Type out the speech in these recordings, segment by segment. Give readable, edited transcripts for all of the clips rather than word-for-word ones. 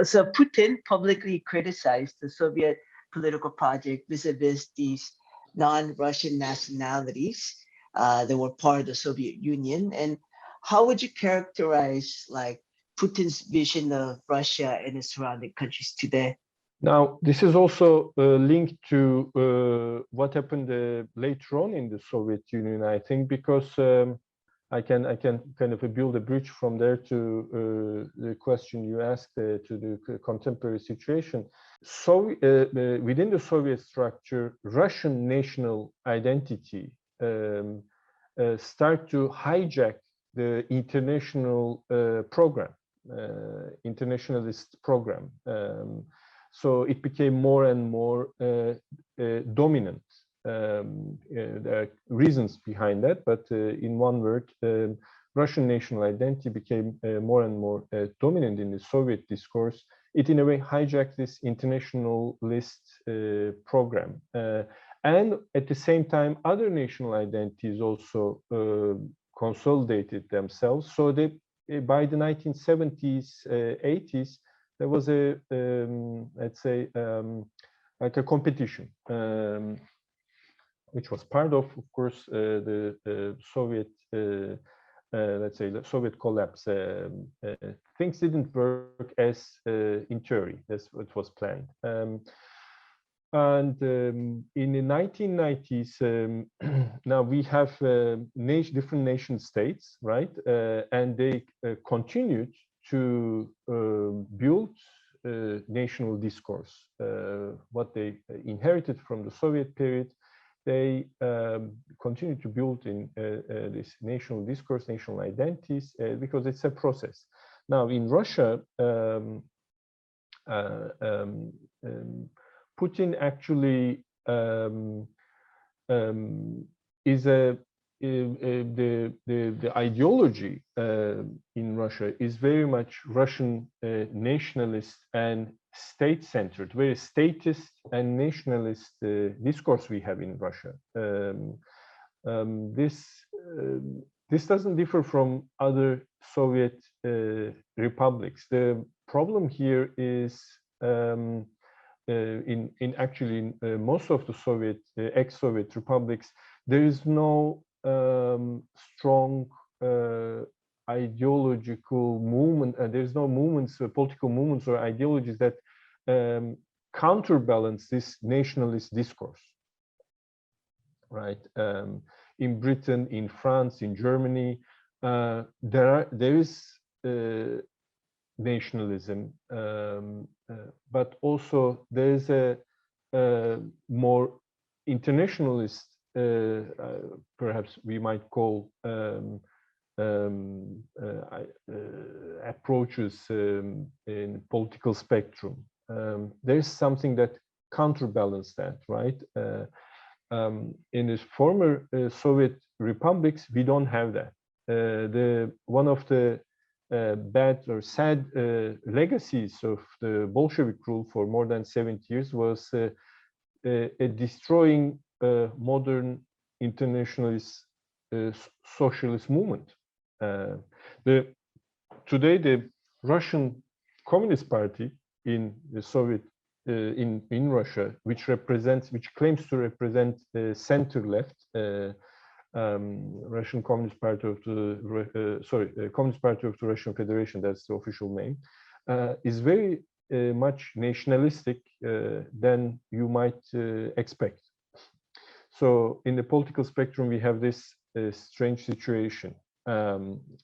So Putin publicly criticized the Soviet political project vis-a-vis these non-Russian nationalities that were part of the Soviet Union. And how would you characterize like Putin's vision of Russia and its surrounding countries today? Now, this is also linked to what happened later on in the Soviet Union, I think, because I can kind of build a bridge from there to the question you asked to the contemporary situation. So within the Soviet structure, Russian national identity start to hijack the international program, internationalist program. So it became more and more dominant. There are reasons behind that, but in one word, Russian national identity became more and more dominant in the Soviet discourse. It in a way hijacked this internationalist program. And at the same time, other national identities also consolidated themselves. So they, by the 1970s, 80s, there was a, let's say, like a competition, which was part of course, the Soviet, let's say, the Soviet collapse. Things didn't work as in theory, as it was planned. And in the 1990s, now we have different nation states, right? And they continued to build national discourse. What they inherited from the Soviet period, they continue to build in this national discourse, national identities, because it's a process. Now in Russia, Putin actually is the ideology in Russia is very much Russian nationalist and state-centered, very statist and nationalist discourse we have in Russia. This doesn't differ from other Soviet republics. The problem here is in most of the Soviet ex-Soviet republics, there is no strong ideological movement, and there's no movements, political movements or ideologies that counterbalance this nationalist discourse, right? In Britain, in France, in Germany, there is nationalism, but also there is a more internationalist, perhaps we might call approaches in political spectrum. There's something that counterbalances that, right? In the former Soviet republics, we don't have that. One of the bad or sad legacies of the Bolshevik rule for more than 70 years was a destroying modern internationalist socialist movement. Today, the Russian Communist Party in the Soviet in Russia, which claims to represent the center left, Russian Communist Party of the Communist Party of the Russian Federation, that's the official name, is very much nationalistic than you might expect. So in the political spectrum, we have this strange situation.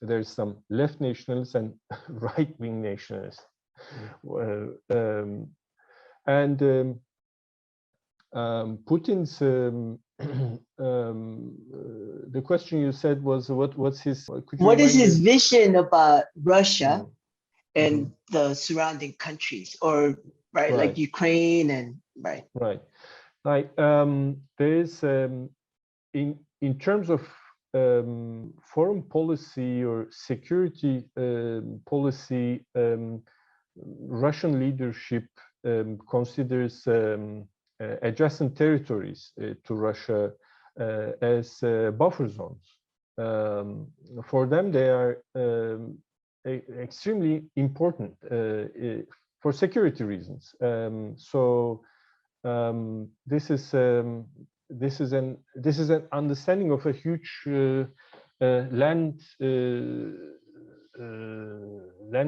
There's some left nationalists and right-wing nationalists. And Putin's, the question you said was, what's his... What is his vision about Russia and the surrounding countries, or right, like Ukraine and right? Right. Like there's in terms of foreign policy or security policy, Russian leadership considers adjacent territories to Russia as buffer zones. For them, they are extremely important. for security reasons. This is an understanding of a huge land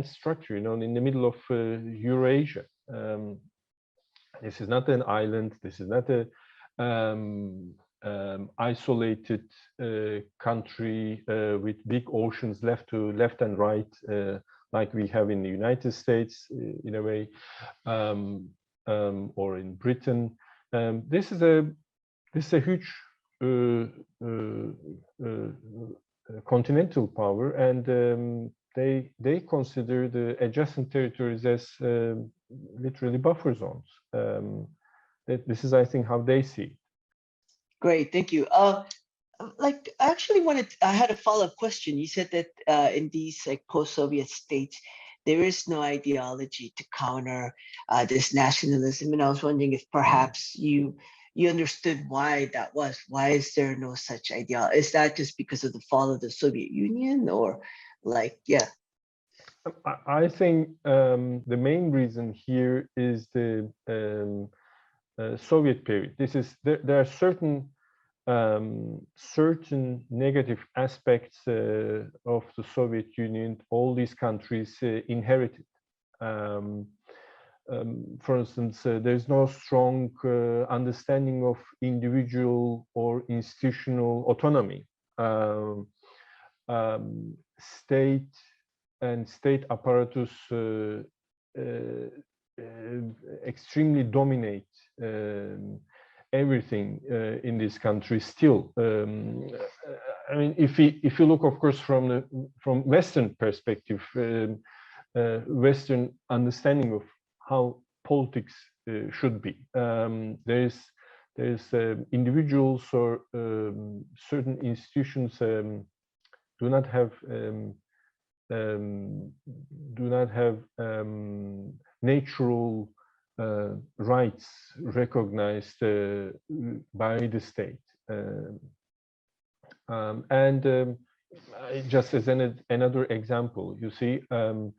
structure, you know, in the middle of Eurasia. This is not an island. This is not a isolated country with big oceans left and right, like we have in the United States, in a way, or in Britain. This is a huge continental power, and they consider the adjacent territories as literally buffer zones. This is, I think, how they see it. Great, thank you. Like, I had a follow-up question. You said that in these like post-Soviet states, there is no ideology to counter this nationalism, and I was wondering if perhaps you understood why that was. Why is there no such ideology? Is that just because of the fall of the Soviet Union, or like, yeah? I think the main reason here is the Soviet period. There are certain negative aspects of the Soviet Union all these countries inherited. For instance, there's no strong understanding of individual or institutional autonomy. State and state apparatus extremely dominate everything in this country still. I mean, if you look, of course, from Western perspective, Western understanding of how politics should be, there's individuals or certain institutions do not have natural rights recognized by the state. Just as another example, you see, and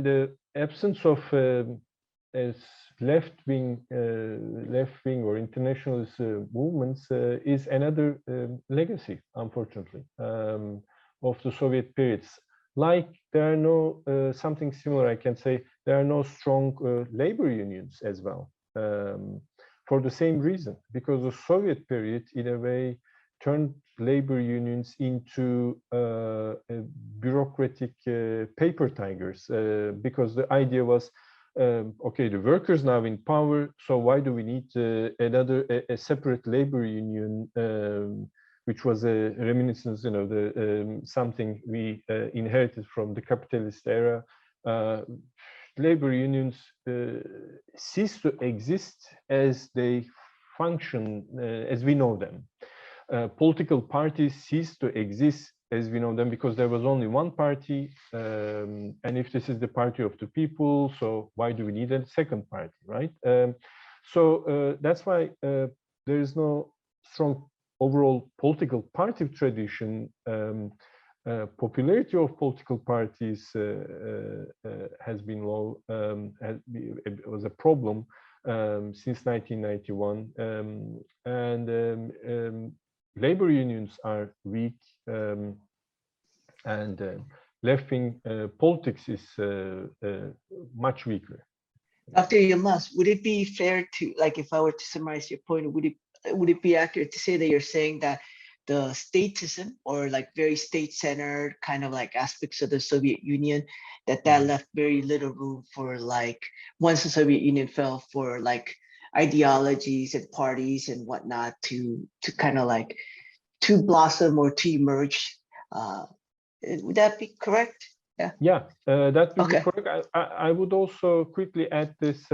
the absence of as left-wing or internationalist movements is another legacy, unfortunately, of the Soviet periods. Like there are no something similar, I can say, there are no strong labor unions as well, for the same reason, because the Soviet period, in a way, turned labor unions into bureaucratic paper tigers, because the idea was, okay, the workers now in power, so why do we need a separate labor union, which was a reminiscence, you know, the something we inherited from the capitalist era. Labor unions cease to exist as they function, as we know them. Political parties cease to exist as we know them because there was only one party, and if this is the party of the people, so why do we need a second party, right? So that's why there is no strong overall political party tradition. Popularity of political parties has been low. It was a problem since 1991, and labor unions are weak, and left-wing politics is much weaker. Dr. Yilmaz, would it be fair to, like, if I were to summarize your point, would it be accurate to say that you're saying that the statism, or like very state-centered kind of like aspects of the Soviet Union, that left very little room for, like, once the Soviet Union fell, for like ideologies and parties and whatnot to kind of like to blossom or to emerge? Would that be correct? Yeah. Yeah, that would be correct. I would also quickly add this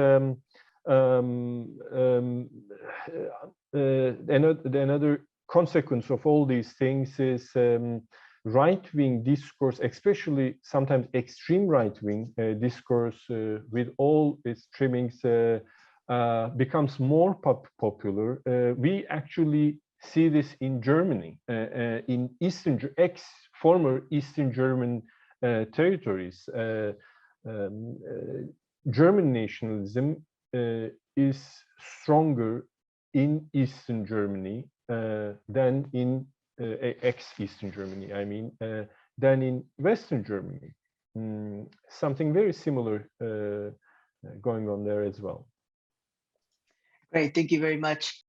another consequence of all these things is right-wing discourse, especially sometimes extreme right-wing discourse with all its trimmings becomes more popular. We actually see this in Germany, in former Eastern German territories. German nationalism is stronger in Eastern Germany than in ex-Eastern Germany, I mean, than in Western Germany. Something very similar going on there as well. Great, thank you very much.